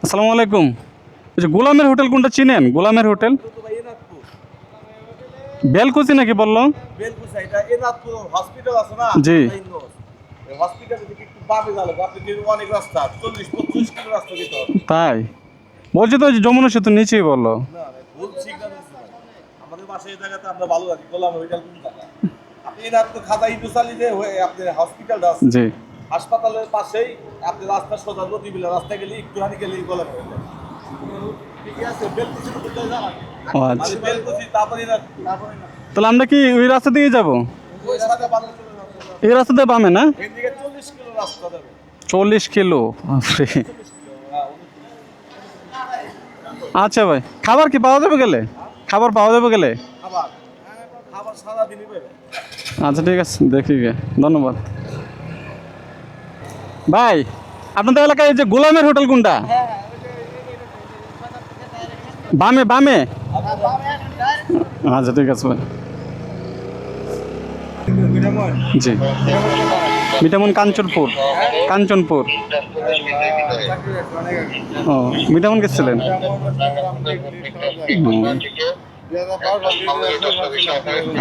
আসসালামু আলাইকুম। ওই যে গোলামের হোটেল কোনটা চিনেন? গোলামের হোটেল বেলকুচি নাকি বললো? বেলকুচি এটা এনাদপুর হসপিটাল আছে না? জি। হসপিটাল থেকে একটু বামে যাবে, আপনি কিন্তু অনেক রাস্তা 40-25 কিলো রাস্তা যেতে হবে। তাই বলছি তো, ওই যে যমুনা সেতু নিচেই বললো। না না, ভুল সিগন্যাল দিচ্ছে ভাই। আমাদের বাসায় এই জায়গাতে আমরা ভালো রাখি, গোলাম হোটেল কোন জায়গা? আপনি এনাদপুর খাজা ইন্দুসালি যে আপনার হসপিটালটা আছে, জি। হাসপাতালের পাশেই আপনি রাস্তা সোজা নদীবিলা রাস্তা গেলে একটুখানি গেলেই গোলাম হোটেল। ঠিক আছে, বেলকুচি তো কোথায় জানা? ও আচ্ছা, মানে বেলকুচি তারপরে এনাদপুর, তারপরে না তাহলে আমরা কি ওই রাস্তা দিয়ে যাবো? ওই সাথে বাংলা চলে যাবে। এই রাস্তা দিয়ে বামে না? এদিকে 40 কিলো রাস্তা যাবে। 40 কিলো? বাপরে। 40 কিলো, হ্যাঁ। আচ্ছা ভাই, খাবার কি পাওয়া যাবে গেলে? খাবার পাওয়া যাবে গেলে? খাবার, হ্যাঁ, খাবার সারাদিনই পাবে। আচ্ছা ঠিক আছে, দেখি গে। ধন্যবাদ ভাই। আপনাদের এলাকায় এই যে গোলামের হোটেল কোনটা? বামে বামে? আচ্ছা ঠিক আছে ভাই। জি, মিঠামন কাঞ্চনপুর। কাঞ্চনপুর। ও, মিঠামন গেছিলেন?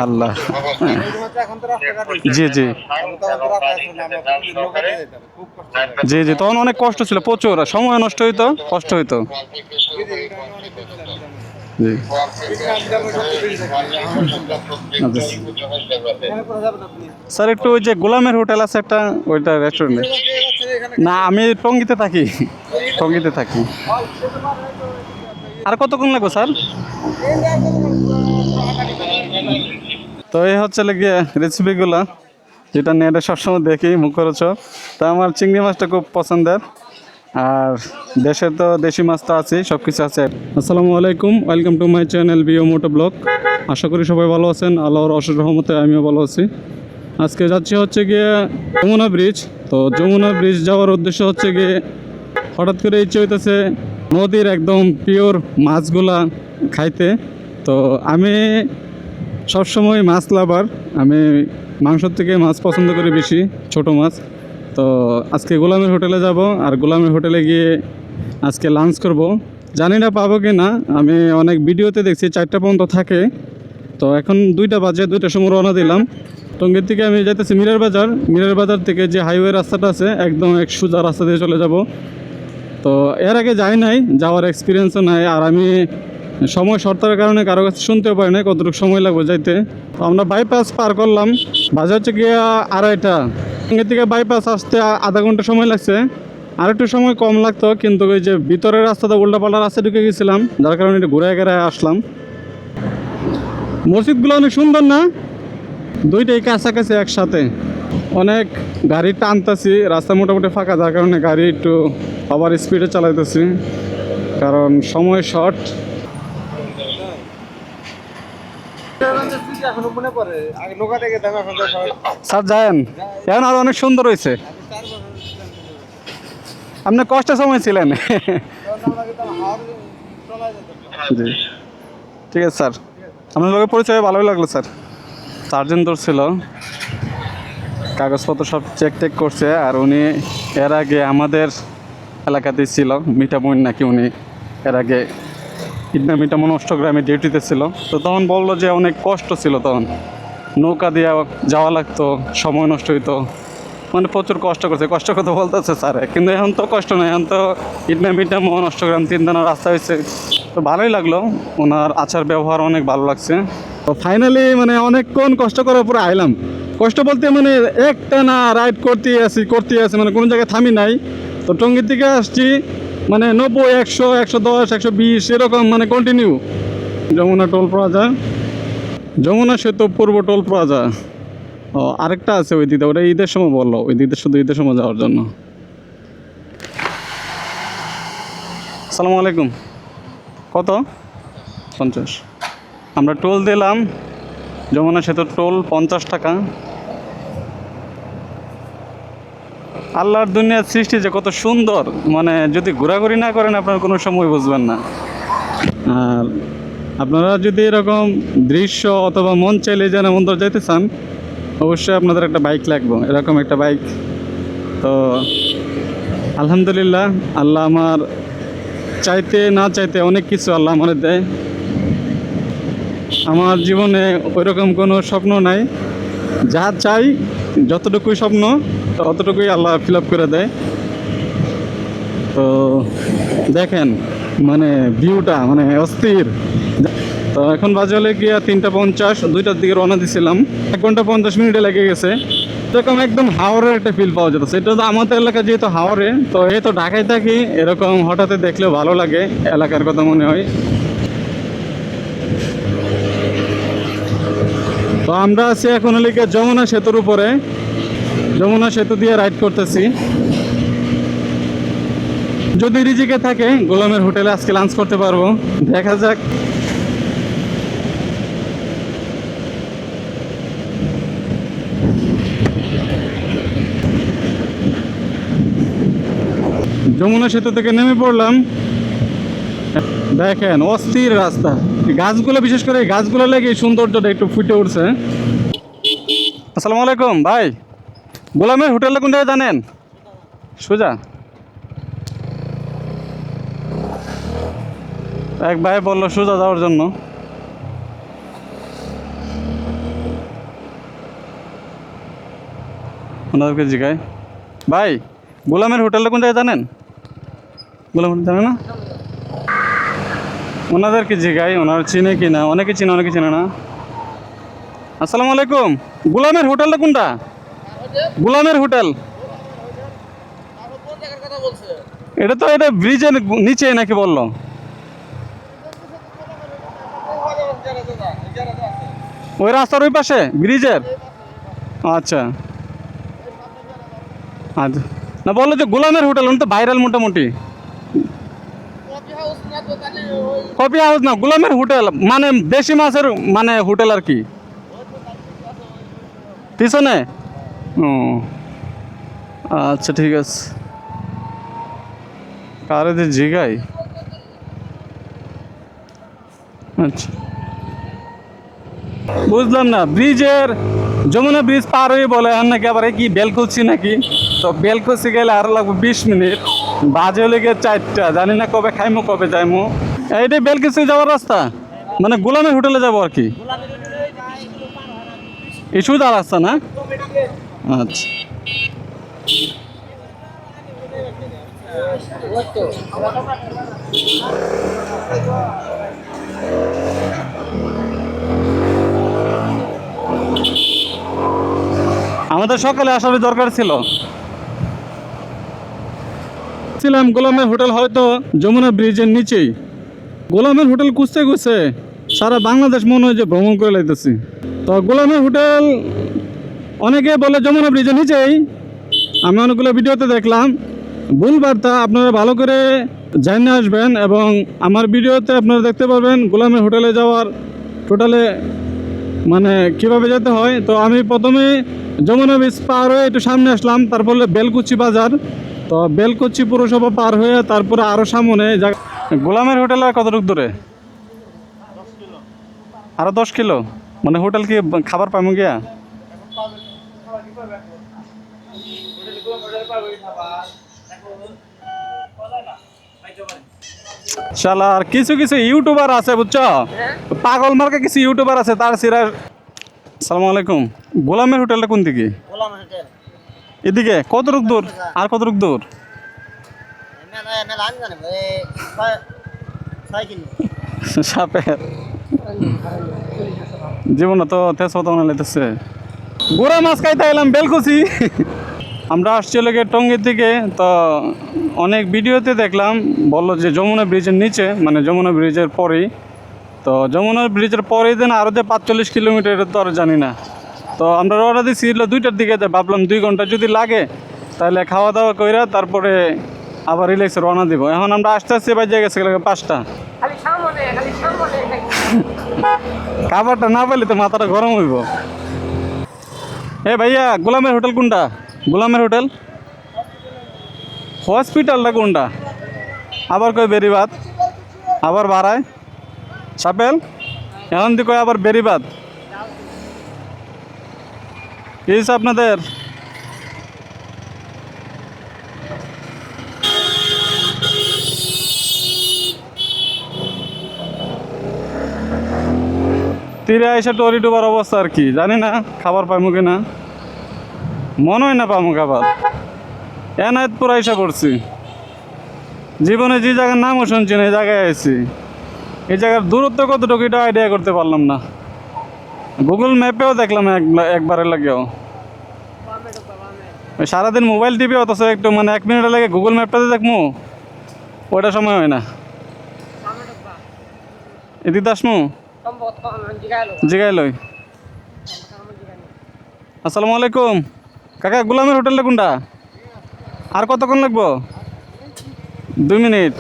আল্লাহ। জি জি জি জি, তখন অনেক কষ্ট ছিল, প্রচুর সময় নষ্ট হইতো, কষ্ট হইতো। জি। আচ্ছা স্যার, একটু ওই যে গোলামের হোটেল আছে একটা, ওইটা রেস্টুরেন্টে। না, আমি টঙ্গিতে থাকি। টঙ্গিতে থাকি। আর কতক্ষণ লাগবে স্যার? তো এই হচ্ছে গিয়ে রেসিপিগুলো, যেটা নেটে সবসময় দেখি মুখরোচক। তা আমার চিংড়ি মাছটা খুব পছন্দের, আর দেশের তো দেশি মাছ তো আছে, সব কিছু আছে। আসসালামু আলাইকুম, welcome to my channel Bio Moto Vlog. আশা করি সবাই ভালো আছেন, আল্লাহর অশেষ রহমতে আমিও ভালো আছি। আজকে যাচ্ছি হচ্ছে গিয়ে যমুনা ব্রিজ। তো যমুনা ব্রিজ যাওয়ার উদ্দেশ্য হচ্ছে গিয়ে, হঠাৎ করে ইচ্ছে হইতেছে নদীর একদম পিওর মাছগুলা খাইতে। তো আমি সবসময় মাছ লাভার, আমি মাংসর থেকে মাছ পছন্দ করি বেশি, ছোট মাছ। তো আজকে গোলামের হোটেলে যাব, আর গোলামের হোটেলে গিয়ে আজকে লাঞ্চ করব। জানি না পাবো কি না, আমি অনেক ভিডিওতে দেখছি 4টা পর্যন্ত থাকে। তো এখন 2টা বাজে, 2টার সময় রওনা দিলাম। টঙ্গীর থেকে আমি যাইতেছি মিরার বাজার। মিরার বাজার থেকে যে হাইওয়ে রাস্তাটা আছে, একদম এক সোজা রাস্তা দিয়ে চলে যাব। তো এর আগে যাই নাই, যাওয়ার এক্সপিরিয়েন্সও নাই, আর আমি সময় শর্তের কারণে কারো কাছে শুনতেও পারি না কতটুকু সময় লাগবে যাইতে। তো আমরা বাইপাস পার করলাম, বাজে হচ্ছে গিয়ে 2:30। এর থেকে বাইপাস আসতে আধা ঘন্টা সময় লাগছে। আর একটু সময় কম লাগতো, কিন্তু ওই যে ভিতরের রাস্তাটা উল্টাপাল্টা রাস্তা ঢুকে গেছিলাম, যার কারণে একটু ঘুরে ঘেরায় আসলাম। মসজিদগুলো অনেক সুন্দর না? দুইটাই কাছাকাছি একসাথে। অনেক গাড়ি টানতেছি, রাস্তা মোটামুটি ফাঁকা, যার কারণে গাড়ি একটু ওভার স্পিডে চালাইতেছি, কারণ সময় শর্ট। স্যার যায়েন, এখন আরো অনেক সুন্দর হয়েছে। আপনি কষ্টের সময় ছিলেন। জি ঠিক আছে স্যার, আপনার লোকের পরিচয় ভালোই লাগলো স্যার। সার্জেন্ট ছিল, কাগজপত্র সব চেক টেক করছে, আর উনি এর আগে আমাদের এলাকাতেই ছিল, মিঠামইন নাকি উনি এর আগে মিঠামইন অষ্টগ্রামে ডিউটিতে ছিল। তো তখন বললো যে অনেক কষ্ট ছিল, তখন নৌকা দিয়ে যাওয়া লাগতো, সময় নষ্ট হইতো, মানে প্রচুর কষ্ট করছে। কষ্ট কথা বলতেছে স্যার, কিন্তু এখন তো কষ্ট নেই, এখন তো মিঠামইন অষ্টগ্রাম 3 দানা রাস্তা হয়েছে। তো ভালোই লাগলো, ওনার আচার ব্যবহার অনেক ভালো লাগছে। তো ফাইনালি মানে অনেকক্ষণ কষ্ট করার পরে আইলাম। কষ্ট বলতে মানে একটা না রাইড করতে আছি, মানে কোনো জায়গায় থামি নাই। তো টঙ্গীর থেকে আসছি মানে 90, 100, 110, 120 এরকম, মানে continue. Jamuna toll plaza, Jamuna সেতু পূর্ব টোল প্লাজা। ও আরেকটা আছে ওই দিকে, ওটা ঈদের সময় বললো, ওই দিকে শুধু ঈদের সময় যাওয়ার জন্য। আসসালামু আলাইকুম। কত? 50। আমরা টোল দিলাম, যমুনা সেতুর টোল 50 টাকা। আল্লাহর দুনিয়ার সৃষ্টি যে কত সুন্দর, মানে যদি ঘোরাঘুরি না করেন আপনার কোনো সময় বুঝবেন না। আর আপনারা যদি এরকম দৃশ্য অথবা মন চাইলে যেন মন্দির যাইতে চান, অবশ্যই আপনাদের একটা বাইক লাগবে, এরকম একটা বাইক। তো আলহামদুলিল্লাহ, আল্লাহ আমার চাইতে না চাইতে অনেক কিছু আল্লাহ আমাদের দেয়। আমার জীবনে ওইরকম কোনো স্বপ্ন নাই, যা চাই যতটুকুই স্বপ্ন ততটুকুই আল্লাহ ফিল আপ করে দেয়। তো দেখেন মানে ভিউটা মানে অস্থির। তো এখন বাজে হলে গিয়া 3:50, 2টার দিকে রওনা দিছিলাম, 1 ঘন্টা 50 মিনিটে লেগে গেছে। এরকম একদম হাওরের একটা ফিল পাওয়া যেত। সেটা তো আমাদের এলাকা যেহেতু হাওরে, তো এই তো ঢাকায় থাকি, এরকম হঠাৎ দেখলেও ভালো লাগে, এলাকার কথা মনে হয়। তো আমরা আছি এখন হলে গিয়ে যমুনা সেতুর উপরে, যমুনা সেতু দিয়ে রাইড করতেছি। যদি রিজিকে থাকে গোলামের হোটেলে আজকে লাঞ্চ করতে পারবো, দেখা যাক। যমুনা সেতু থেকে নেমে পড়লাম। দেখেন অস্থির রাস্তা, গাছগুলো বিশেষ করে এই গাছগুলো লেগে সৌন্দর্যটা একটু ফুটে উঠছে। আসসালামু আলাইকুম ভাই, গোলামের হোটেলটা কোন জায়গায় জানেন? সোজা এক ভাই বললো সোজা যাওয়ার জন্য। ওনাদেরকে জিগায়, ভাই গোলামের হোটেলটা কোন জায়গায় জানেন? গোলাম হোটেল জানে না? ওনাদেরকে জিগাই ওনারা চিনে কি না, অনেকে চিনে অনেকে চিনে না। আসসালামু আলাইকুম, গোলামের হোটেলটা কোনটা? গোলামের হোটেল এটা তো এটা ব্রিজের নিচে নাকি বললো? ওই রাস্তার ওই পাশে ব্রিজের? আচ্ছা আচ্ছা, না বললো যে গোলামের হোটেল, উনি তো ভাইরাল মোটামুটি। কফি হাউস না, গোলামের হোটেল মানে দেশি মাছের মানে হোটেল আর কি, পিছনে। ও আচ্ছা ঠিক আছে, কারে যে জিগাই। আচ্ছা বুঝলাম না, ব্রিজের যমুনা ব্রিজ পার হয়ে বলে আর নাকি আবার কি বেলকুচি নাকি, তো বেলকুচি গেলে আরো লাগবে 20 মিনিট, বাজে হলে গিয়ে 4টা, জানি না কবে খাইমো কবে যাইমো। এইটাই বেলকুচি যাওয়ার রাস্তা, মানে গোলামের হোটেলে যাবো আর কি, এই সুদা রাস্তা না? আচ্ছা আমাদের সকালে আসার দরকার ছিল। ছিলাম গোলামের হোটেল হয়তো যমুনা ব্রিজের নিচেই। গোলামের হোটেল খুঁজতে খুঁজতে সারা বাংলাদেশ মনে হয় যে ভ্রমণ করে লাইতেছি। তো গোলামের হোটেল অনেকে বলে যমুনা ব্রিজের নিচেই, আমি অনেকগুলো ভিডিওতে দেখলাম। ভুল বার্তা, আপনারা ভালো করে জানিয়ে আসবেন এবং আমার ভিডিওতে আপনারা দেখতে পারবেন গোলামের হোটেলে যাওয়ার টোটালে মানে কিভাবে যেতে হয়। তো আমি প্রথমে যমুনা ব্রিজ পার হয়ে একটু সামনে আসলাম, তারপরে বেলকুচি বাজার, তো বেলকুচি পুরসভা পার হয়ে তারপরে আরও সামনে গোলামের হোটেল। আর কতটুকু দূরে? আরও 10 কিলো, মানে হোটেল কি খাবার পাবো গিয়া? শালা আর কিছু কিছু ইউটিউবার আছে বুঝছো, পাগল মার্কা কিছু ইউটিউবার আছে তার সিরা। আসসালামু আলাইকুম, গোলামের হোটেলটা কোন দিকে? এদিকে কতটুক দূর? আর কতটুক দূর? সাপের জীবন তো তেজপাতা মনে লাগতেছে। গোড়া মাছ খাইতে এলাম বেলকুচি। আমরা আসছি লেগে টঙ্গীর দিকে, তো অনেক ভিডিওতে দেখলাম বললো যে যমুনা ব্রিজের নিচে, মানে যমুনা ব্রিজের পরেই। তো যমুনা ব্রিজের পরেই দেন আরও যে 45 কিলোমিটার, এটা তো আর জানি না। তো আমরা রওনা দিচ্ছি 2টার দিকে, ভাবলাম 2 ঘন্টা যদি লাগে তাহলে খাওয়া দাওয়া কইরা তারপরে আবার রিল্যাক্সে রওনা দিব। এখন আমরা আসতে আসতে বাজে গেছে 5টা। খাবারটা না পেলে তো মাথাটা গরম হইব। এ ভাইয়া, গোলামের হোটেল কোনটা? গোলামের হোটেল হসপিটালটা কোনটা? আবার কয় বেরিবাদ, আবার বাড়ায় সাপেল, এখন দি কয় আবার বেরিবাদ। কি আপনাদের? তীরে এসে টরি ডুবার অবস্থা আর কি জানি না খাবার পাইমু কিনা, মনে হয় না পামু খাবার। এনায়তপুর আইসা পড়ছি, জীবনে যে জায়গার নামও শুনছি না এই জায়গায় আইছি। এই জায়গার দূরত্ব কতটুকু এটা আইডিয়া করতে পারলাম না। গুগল ম্যাপেও দেখলাম একবারের লাগেও। ওই সারাদিন মোবাইল টিপে অথচ একটু মানে 1 মিনিট লাগে গুগল ম্যাপটাতে দেখমু, ওইটা সময় হয় না। এদিকে আসমু জিগাই লই। আসসালামু আলাইকুম কাকা, গোলামের হোটেলটা কোনটা? আর কতক্ষণ লাগবো? 2 মিনিট।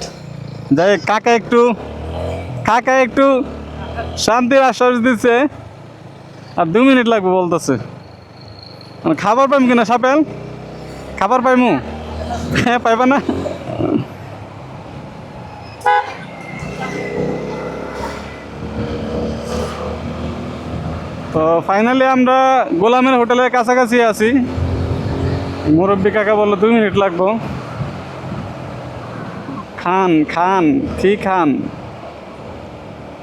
যাই কাকা একটু শান্তির আশ্বাস দিচ্ছে, আর 2 মিনিট লাগবে বলতেছে। মানে খাবার পাইম কিনা সাপেল? খাবার পাইমু? হ্যাঁ পাইবা না? তো ফাইনালি আমরা গোলামের হোটেলের কাছাকাছি আছি। মুরব্বী কাকা বললো 2 মিনিট লাগবো। খান কি খান?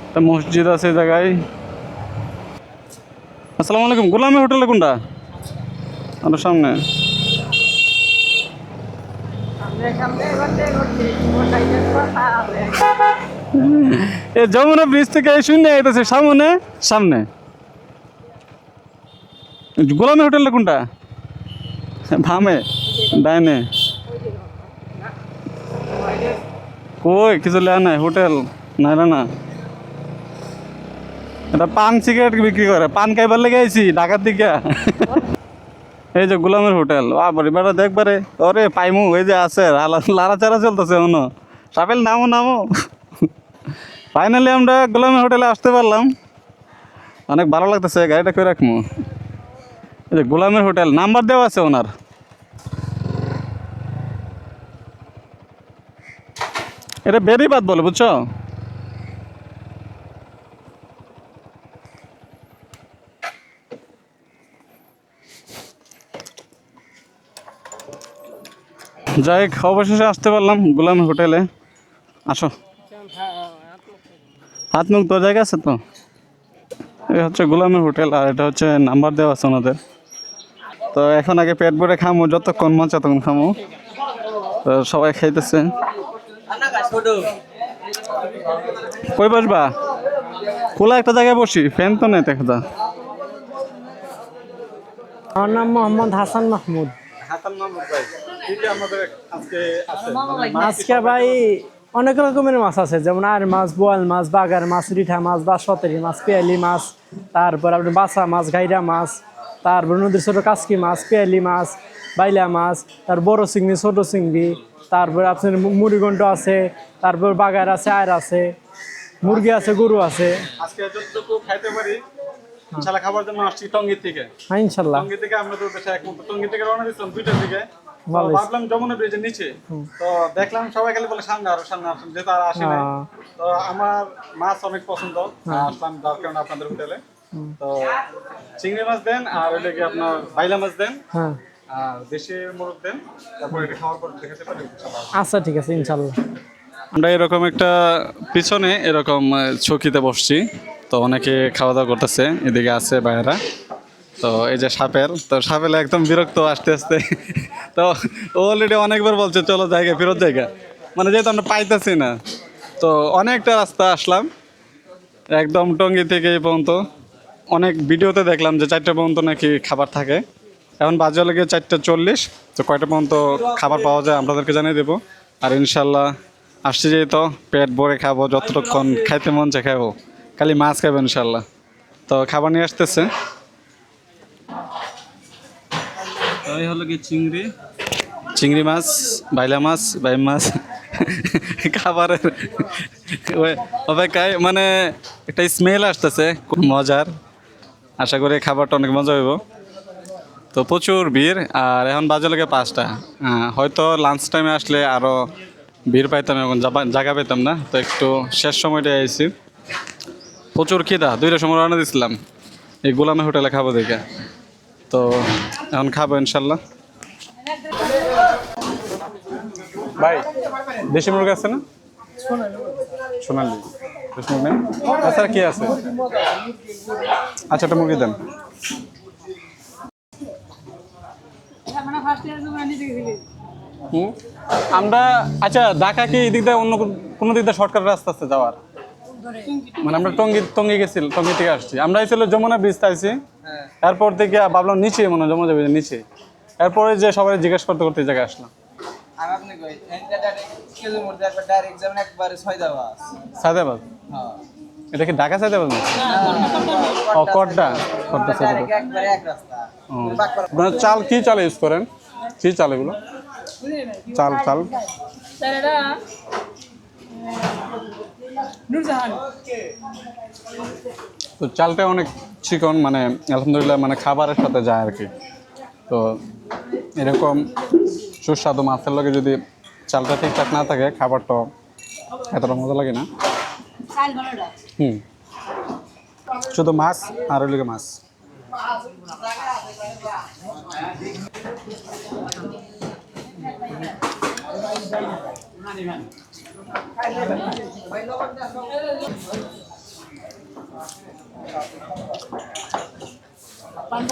একটা মসজিদ আছে এই জায়গায়। আসসালামু আলাইকুম, গোলামের হোটেলে কোনটা? আমার সামনে। এ যমুনা ব্রিজ থেকে শুনে আইতেছে সামনে। গোলামের হোটেলটা কোনটা? ভামে ডাইনে। কই কিছু লেয়া নাই, হোটেল নাই না। এটা পান সিগারেট বিক্রি করে, পান খাইবার লেগে আইছি ঢাকার দিকে। এই যে গোলামের হোটেল, বেড়া দেখবারে ওরে পাইমু, এই যে আছে লাড়াচাড়া চলতেছে এখনো। সাপেল নামো। ফাইনালি আমরা গোলামের হোটেলে আসতে পারলাম, অনেক ভালো লাগতেছে। গাড়িটা করে রাখবো। এই যে গোলামের হোটেল, নাম্বার দেওয়া আছে ওনার। এটা বেরিবাদ বলে, বুঝছো? যাই হোক, অবশেষে আসতে পারলাম গোলামের হোটেলে। আসো, হাত মুখ তো জায়গা আছে তো। এই হচ্ছে গোলামের হোটেল, আর এটা হচ্ছে নাম্বার দেওয়া আছে ওনাদের। তো এখন আগে পেট ভরে খামো, যতক্ষণ মন চায় তখন খামো। তো সবাই খাইতেছে। কই বসবা? খোলা একটা জায়গায় বসি, ফ্যান তো নেই দেখা। আমার নাম মোহাম্মদ হাসান মাহমুদ। আজকে ভাই অনেক রকমের মাছ আছে, যেমন আর মাছ, বোয়াল মাছ, বাগার মাছ, রিঠা মাছ, বাসপতেরি মাছ, পেয়ালি মাছ, তারপর আপনার বাসা মাছ, গাইরা মাছ, তারপর নদীর ছোট কাসকি মাছ, পেয়ালি মাছ, বাইলা মাছ, তার বড় চিংড়ি, ছোট চিংড়ি, তারপর আপনার মুড়িগন্ড আছে, তারপর বাগার আছে, আর আছে, মুরগি আছে, গরু আছে। আজকে যতটুকু খাইতে পারি ইনশাআল্লাহ খাবার জন্য আসছি টঙ্গী থেকে। হ্যাঁ ইনশাল্লাহ। টঙ্গী থেকে আমরা তো দেশে একমত টঙ্গী থেকে রওনা দিয়েছিলাম 2টার দিকে। ভাবলাম যমুনা ব্রিজের নিচে, তো দেখলাম সবাই খালি বলে সামনে আসুন, যেহেতু আর আসে নাই। তো আমার মাছ অনেক পছন্দ, আসলাম যার কারণে আপনাদের হোটেলে। তো চিংড়ি মাছ দেন, আর ওই লেগে আপনার বাইলা মাছ দেন, আর দেশি মোরগ দেন। তারপর এটা খাওয়ার পর দেখাতে পারি। আচ্ছা ঠিক আছে ইনশাল্লাহ। আমরা এরকম একটা পিছনে এরকম চৌকিতে বসছি, তো অনেকে খাওয়া দাওয়া করতেছে, এদিকে আছে বাইরা। তো এই যে সাপেল একদম বিরক্ত আস্তে আস্তে। তো অলরেডি অনেকবার বলছে চলো জায়গা ফেরত জায়গা, মানে যেহেতু আমরা পাইতেছি না। তো অনেকটা রাস্তা আসলাম একদম টঙ্গী থেকে এই পর্যন্ত। অনেক ভিডিওতে দেখলাম যে 4টা পর্যন্ত নাকি খাবার থাকে। এখন বাজে লেগে 4:40। তো কয়টা পর্যন্ত খাবার পাওয়া যায় আপনাদেরকে জানিয়ে দেবো। আর ইনশাল্লাহ আসছি যেহেতু পেট ভরে খাবো, যতটুক্ষণ খাইতে মন চায় খাবো, খালি মাছ খাবো ইনশাল্লাহ। তো খাবার নিয়ে আসতেছে, এই হলো কি চিংড়ি মাছ, বাইলা মাছ, বাইম মাছ। খাবারের অপেক্ষায় মানে একটা স্মেল আসতেছে খুব মজার। আশা করি খাবারটা অনেক মজা হইব। তো প্রচুর ভিড়, আর এখন বাজে লাগে 5টা। হয়তো লাঞ্চ টাইমে আসলে আরও ভিড় পাইতাম, এখন জায়গা পেতাম না। তো একটু শেষ সময়টা আইছি, প্রচুর খিদা। 2টার সময় রান্না দিয়েছিলাম এই গোলামের হোটেলে খাবো দেখে। তো এখন খাবো ইনশাল্লাহ। ভাই দেশি মুরগি আছে না? সোনালি। মুরগি নেন। এছাড়া কি আছে? আচ্ছা, একটা মুরগি দেন। হুম, আমরা আচ্ছা ঢাকা কি এদিক দিয়ে অন্য কোনো দিক দিয়ে শর্টকাট রাস্তা আছে যাওয়ার? মানে আমরা টঙ্গী গেছি, টঙ্গী থেকে আসছি। আমরা ছিল যমুনা ব্রিজ আইছি, এরপর থেকে ভাবলাম নিচে মনে হয় যমুনা ব্রিজের নিচে, এরপরে যে সবাই জিজ্ঞেস করতে করতে এই জায়গায় আসলাম। সায়দাবাদ? এটা কি ঢাকা সায়দাবাদ না? ও কড্ডা, কড্ডা সায়দাবাদ। ও, আপনারা চাল কি চাল ইউজ করেন? কি চাল এগুলো? চাল চাল তো চালটা অনেক চিকন, মানে আলহামদুলিল্লাহ, মানে খাবারের সাথে যায় আর কি। তো এরকম সুস্বাদু মাছের লগে যদি চালটা ঠিকঠাক না থাকে, খাবারটা এতটা মজা লাগে না। হুম, শুধু মাছ আর ওইদিকে মাছ।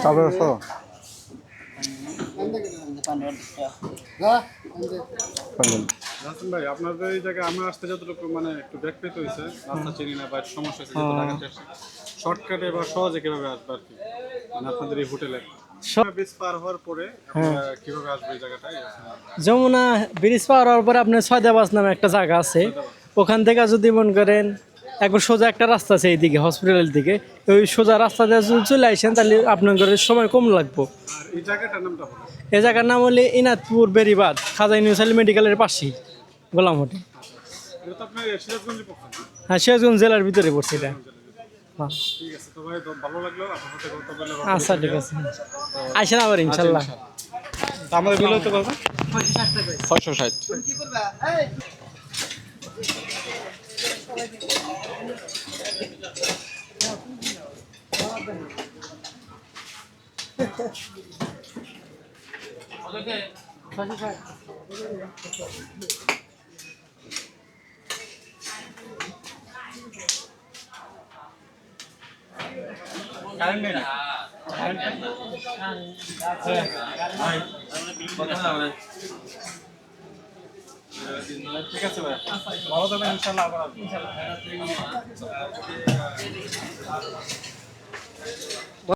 তারপরে রাসেল ভাই, আপনাদের এই জায়গায় আমরা আসতে যতটুকু মানে একটু ব্যাক পেতে হয়েছে, রাস্তা চিনি না বা সমস্যা হয়েছে, যেহেতু ঢাকাতে আসছি, শর্টকাটে বা সহজে কিভাবে আসবে আর কি, মানে আপনাদের এই হোটেলে ব্রিজ পার হওয়ার পরে আপনারা কিভাবে আসবে এই জায়গাটায়? যমুনা ব্রিজ পার হওয়ার পরে আপনার ছয়দাবাস নামে একটা জায়গা আছে, ওখান থেকে যদি মনে করেন একবার সোজা একটা রাস্তা আছে এইদিকে হসপিটালের দিকে, ওই সোজা রাস্তা দিয়ে যদি চলে আসেন তাহলে আপনার সময় কম লাগবো। আর এই জায়গাটার নামটা বলেন। এই জায়গার নাম হলে ইনাদপুর বেরিবাদ, খাজা ইউনিভার্সাল মেডিকেলের পাশেই গোলাম হোটেল। এটা তো আপনার সিরাজগঞ্জে পড়ছে। হ্যাঁ, সিরাজগঞ্জ জেলার ভিতরে পড়ছে এটা। হ্যাঁ, ঠিক আছে, তো ভাই ভালো লাগলো আপনার সাথে কথা বলে। আচ্ছা, ঠিক আছে, আসেন আবার ইনশাল্লাহ। তো আমাদের বিল হতে কত? 660। ঠিক আছে ভাই, ভালো থাকবেন, ইনশাআল্লাহ আবার আসবো।